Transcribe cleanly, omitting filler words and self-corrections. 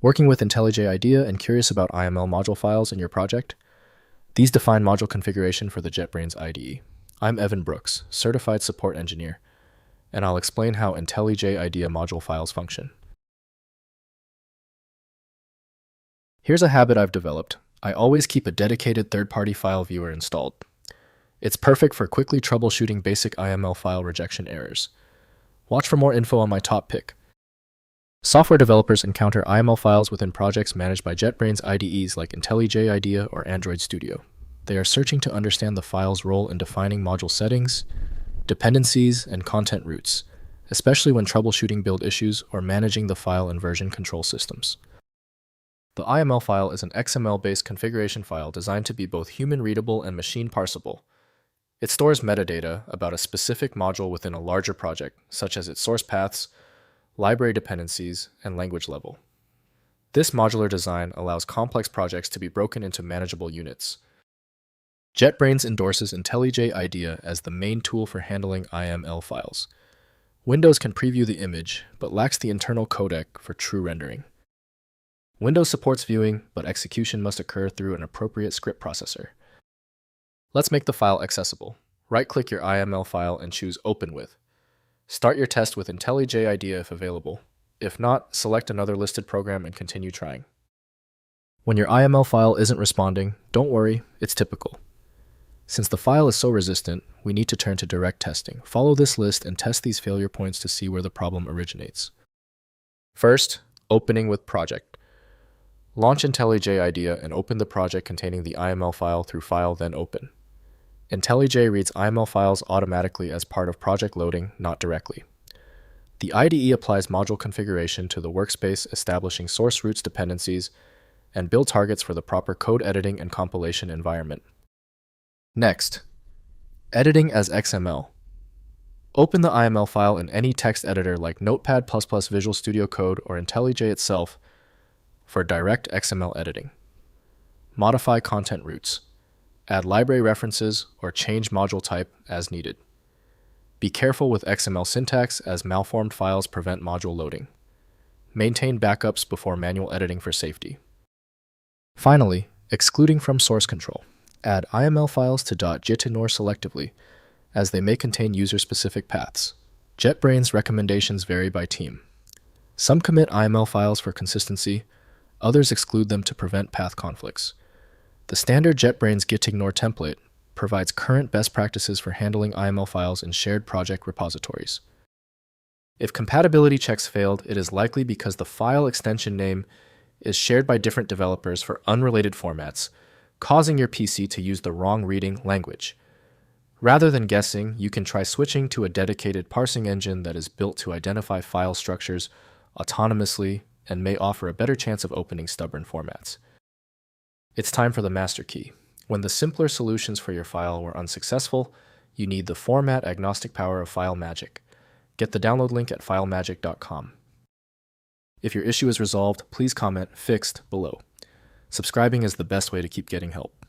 Working with IntelliJ IDEA and curious about IML module files in your project? These define module configuration for the JetBrains IDE. I'm Evan Brooks, Certified Support Engineer, and I'll explain how IntelliJ IDEA module files function. Here's a habit I've developed. I always keep a dedicated third-party file viewer installed. It's perfect for quickly troubleshooting basic IML file rejection errors. Watch for more info on my top pick. Software developers encounter IML files within projects managed by JetBrains IDEs like IntelliJ IDEA or Android Studio. They are searching to understand the file's role in defining module settings, dependencies, and content routes, especially when troubleshooting build issues or managing the file and version control systems. The IML file is an XML-based configuration file designed to be both human-readable and machine-parsable. It stores metadata about a specific module within a larger project, such as its source paths, library dependencies, and language level. This modular design allows complex projects to be broken into manageable units. JetBrains endorses IntelliJ IDEA as the main tool for handling IML files. Windows can preview the image, but lacks the internal codec for true rendering. Windows supports viewing, but execution must occur through an appropriate script processor. Let's make the file accessible. Right-click your IML file and choose Open With. Start your test with IntelliJ IDEA if available. If not, select another listed program and continue trying. When your IML file isn't responding, don't worry, it's typical. Since the file is so resistant, we need to turn to direct testing. Follow this list and test these failure points to see where the problem originates. First, opening with project. Launch IntelliJ IDEA and open the project containing the IML file through File, then Open. IntelliJ reads IML files automatically as part of project loading, not directly. The IDE applies module configuration to the workspace, establishing source roots dependencies, and build targets for the proper code editing and compilation environment. Next, editing as XML. Open the IML file in any text editor like Notepad++, Visual Studio Code, or IntelliJ itself for direct XML editing. Modify content routes. Add library references or change module type as needed. Be careful with XML syntax as malformed files prevent module loading. Maintain backups before manual editing for safety. Finally, excluding from source control. Add IML files to .jtignore selectively, as they may contain user-specific paths. JetBrains recommendations vary by team. Some commit IML files for consistency, others exclude them to prevent path conflicts. The standard JetBrains gitignore template provides current best practices for handling IML files in shared project repositories. If compatibility checks failed, it is likely because the file extension name is shared by different developers for unrelated formats, causing your PC to use the wrong reading language. Rather than guessing, you can try switching to a dedicated parsing engine that is built to identify file structures autonomously and may offer a better chance of opening stubborn formats. It's time for the master key. When the simpler solutions for your file were unsuccessful, you need the format-agnostic power of FileMagick. Get the download link at filemagick.com. If your issue is resolved, please comment "Fixed" below. Subscribing is the best way to keep getting help.